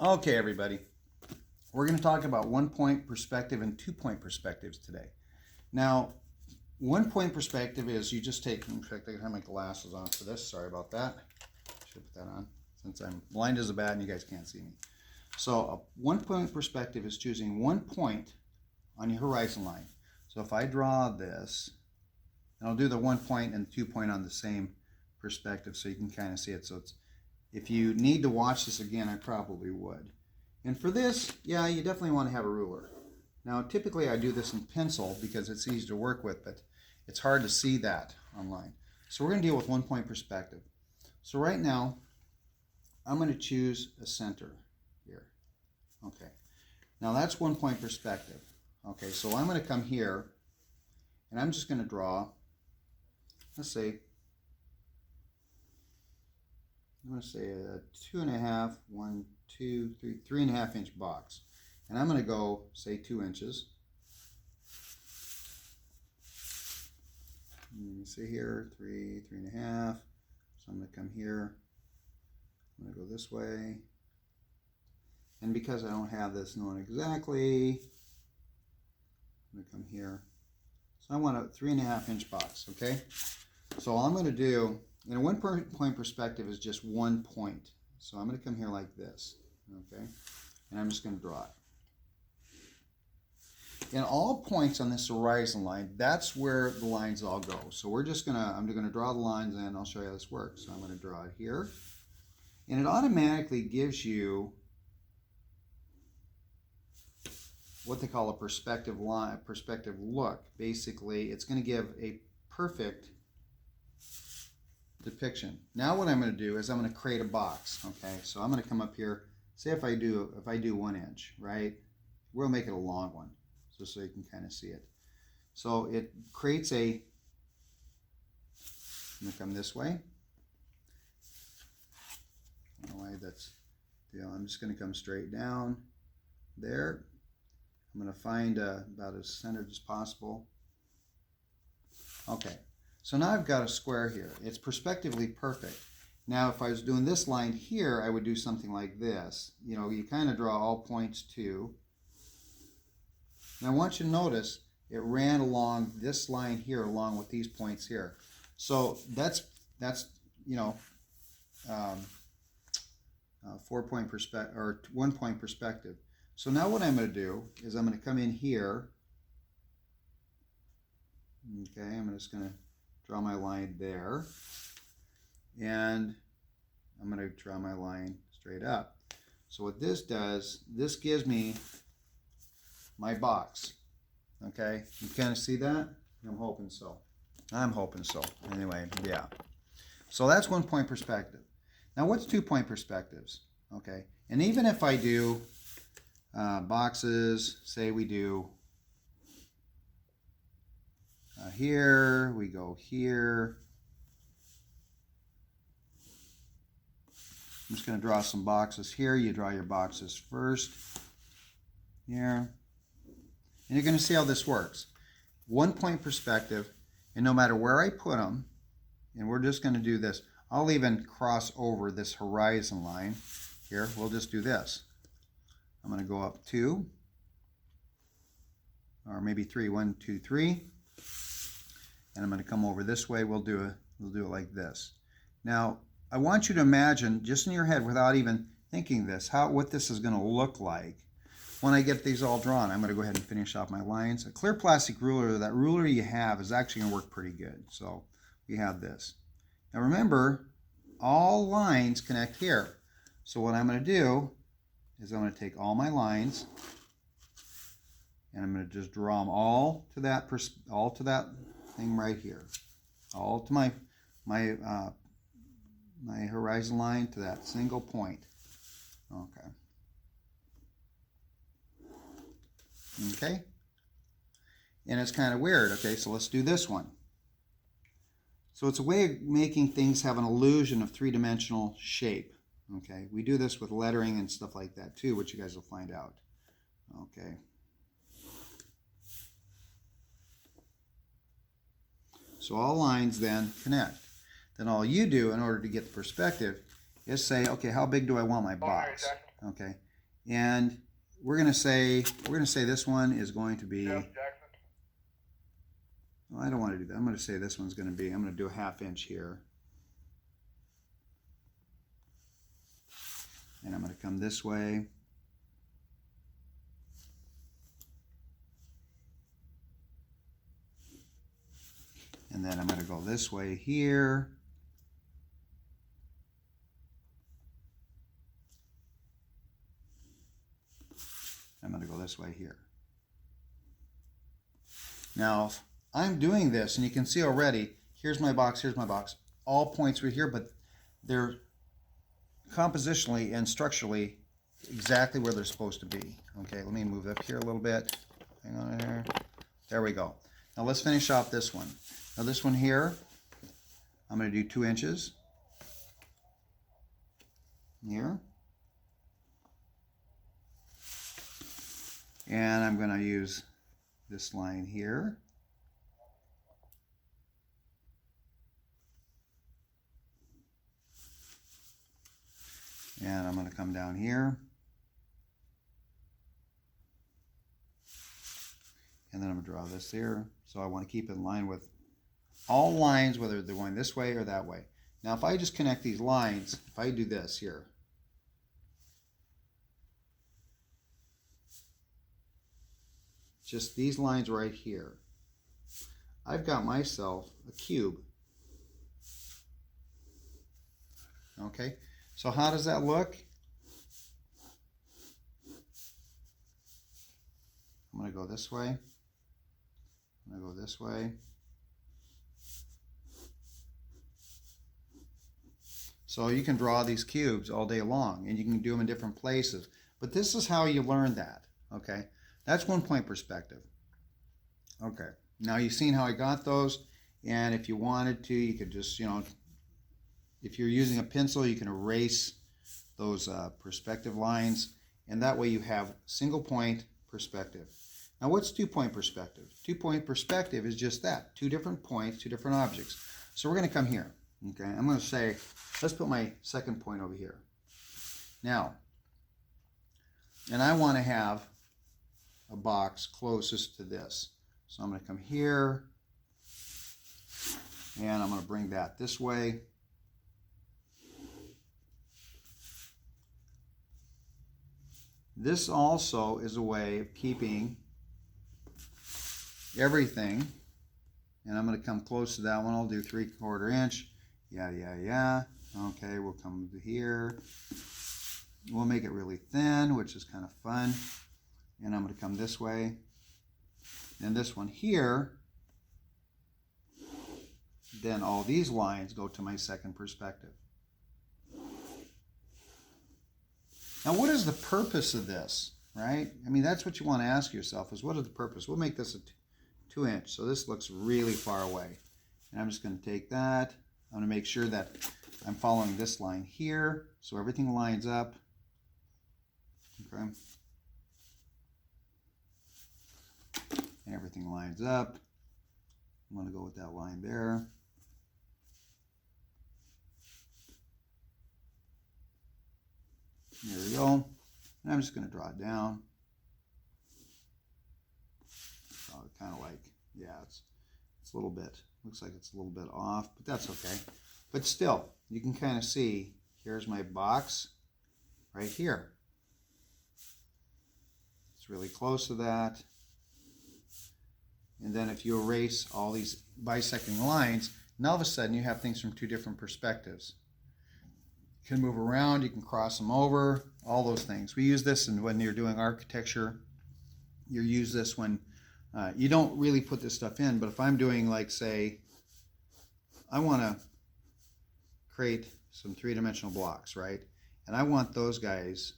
Okay, everybody. We're going to talk about 1-point perspective and 2-point perspectives today. Now, 1-point perspective is you just take, in fact, I have my glasses on for this. Sorry about that. Should put that on since I'm blind as a bat and you guys can't see me. So a 1-point perspective is choosing 1 point on your horizon line. So if I draw this, and I'll do the 1 point and 2 point on the same perspective so you can kind of see it. So it's, if you need to watch this again, I probably would. And for this, yeah, you definitely want to have a ruler. Now, typically I do this in pencil because it's easy to work with, but it's hard to see that online. So we're going to deal with 1-point perspective. So right now, I'm going to choose a center here. Okay. Now that's 1-point perspective. Okay, so I'm going to come here, and I'm just going to draw, let's say, I'm going to say a 2.5, 1, 2, 3, 3.5 inch box. And I'm going to go, say, 2 inches. And you see here, 3, 3.5. So I'm going to come here. I'm going to go this way. And because I don't have this known exactly, I'm going to come here. So I want a 3.5 inch box, okay? So all I'm going to do, in a 1-point perspective is just 1 point. So I'm going to come here like this, okay? And I'm just going to draw it. In all points on this horizon line, that's where the lines all go. So we're just going to, I'm going to draw the lines and I'll show you how this works. So I'm going to draw it here. And it automatically gives you what they call a perspective line, perspective look. Basically, it's going to give a perfect depiction. Now what I'm going to do is I'm going to create a box. Okay, so I'm going to come up here. Say if I do 1 inch, right? We'll make it a long one, just so you can kind of see it. So it creates a. I'm going to come this way. I don't know why that's. I'm just going to come straight down there. I'm going to find about as centered as possible. Okay. So now I've got a square here. It's perspectively perfect. Now if I was doing this line here, I would do something like this. You know, you kind of draw all points too. And I want you to notice it ran along this line here along with these points here. So that's you know, 4-point perspective or 1-point perspective. So now what I'm going to do is I'm going to come in here. Okay, I'm just going to draw my line there, and I'm going to draw my line straight up. So what this does, this gives me my box. Okay, you kind of see that? I'm hoping so. I'm hoping so. Anyway, yeah. So that's 1-point perspective. Now what's 2-point perspectives? Okay, and even if I do boxes, say we do here, we go here. I'm just going to draw some boxes here. You draw your boxes first here. And you're going to see how this works. 1-point perspective, and no matter where I put them, and we're just going to do this. I'll even cross over this horizon line here. We'll just do this. I'm going to go up 2, or maybe 3. 1, 2, 3. And I'm going to come over this way. We'll do it like this. Now, I want you to imagine, just in your head, without even thinking this, what this is going to look like when I get these all drawn. I'm going to go ahead and finish off my lines. A clear plastic ruler, that ruler you have, is actually going to work pretty good. So we have this. Now remember, all lines connect here. So what I'm going to do is I'm going to take all my lines, and I'm going to just draw them all to that thing right here, all to my horizon line, to that single point. Okay. Okay. And it's kind of weird. Okay, so let's do this one. So it's a way of making things have an illusion of 3-dimensional shape. Okay, we do this with lettering and stuff like that too, which you guys will find out. Okay. So all lines then connect. Then all you do in order to get the perspective is say, okay, how big do I want my box? Okay. And we're going to say this one is going to be, oh, I don't want to do that. I'm going to say this one's going to be, I'm going to do a 1/2 inch here. And I'm going to come this way. And then I'm going to go this way here. I'm going to go this way here. Now, if I'm doing this, and you can see already, here's my box, all points right here, but they're compositionally and structurally exactly where they're supposed to be. Okay, let me move up here a little bit. Hang on there. There we go. Now let's finish off this one. Now this one here, I'm going to do 2 inches here. And I'm going to use this line here. And I'm going to come down here. And then I'm going to draw this here. So I want to keep in line with all lines, whether they're going this way or that way. Now if I just connect these lines, if I do this here, just these lines right here, I've got myself a cube. Okay, so how does that look? I'm going to go this way. I'm going to go this way. So you can draw these cubes all day long, and you can do them in different places. But this is how you learn that, okay? That's 1-point perspective. Okay, now you've seen how I got those, and if you wanted to, you could just, if you're using a pencil, you can erase those perspective lines, and that way you have single point perspective. Now what's 2-point perspective? 2-point perspective is just that, 2 different points, 2 different objects. So we're going to come here, okay? I'm going to say, let's put my second point over here. Now, and I want to have a box closest to this. So I'm going to come here, and I'm going to bring that this way. This also is a way of keeping everything, and I'm going to come close to that one. I'll do 3/4 inch. Yeah. Okay, we'll come to here. We'll make it really thin, which is kind of fun. And I'm going to come this way. And this one here, then all these lines go to my second perspective. Now, what is the purpose of this, right? I mean, that's what you want to ask yourself is, what is the purpose? We'll make this a 2 inch, so this looks really far away. And I'm just going to take that. I'm going to make sure that I'm following this line here, so everything lines up. Okay. And everything lines up. I'm going to go with that line there. There we go. And I'm just going to draw it down. So kind of like, yeah, it's a little bit, looks like it's a little bit off, but that's okay. But still, you can kind of see, here's my box right here. It's really close to that. And then if you erase all these bisecting lines, now all of a sudden you have things from 2 different perspectives. You can move around, you can cross them over, all those things. We use this when you're doing architecture. You use this when you don't really put this stuff in, but if I'm doing, like, say, I want to create some 3-dimensional blocks, right? And I want those guys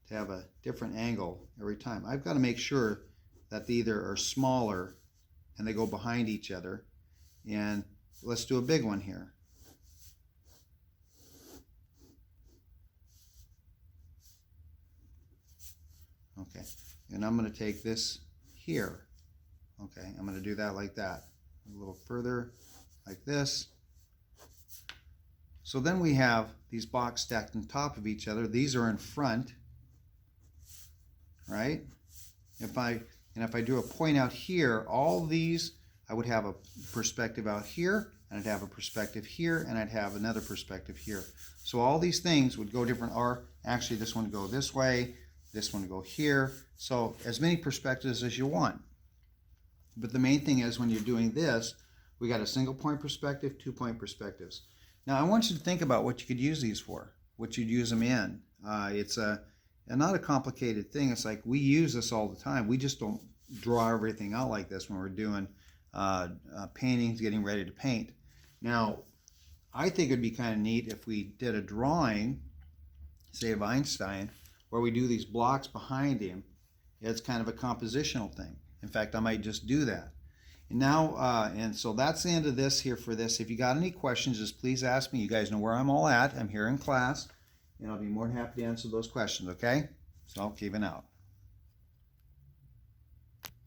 to have a different angle every time. I've got to make sure that they either are smaller and they go behind each other. And let's do a big one here. Okay, and I'm going to take this here. Okay, I'm going to do that like that. A little further, like this. So then we have these blocks stacked on top of each other. These are in front, right? If I do a point out here, all these, I would have a perspective out here, and I'd have a perspective here, and I'd have another perspective here. So all these things would go different, or actually this one would go this way, this one would go here. So as many perspectives as you want. But the main thing is when you're doing this, we got a single point perspective, 2-point perspectives. Now I want you to think about what you could use these for, what you'd use them in. It's not a complicated thing. It's like we use this all the time. We just don't draw everything out like this when we're doing paintings, getting ready to paint. Now, I think it'd be kind of neat if we did a drawing, say of Einstein, where we do these blocks behind him. It's kind of a compositional thing. In fact, I might just do that. And now, and so that's the end of this here for this. If you got any questions, just please ask me. You guys know where I'm all at. I'm here in class, and I'll be more than happy to answer those questions, okay? So, keeping out.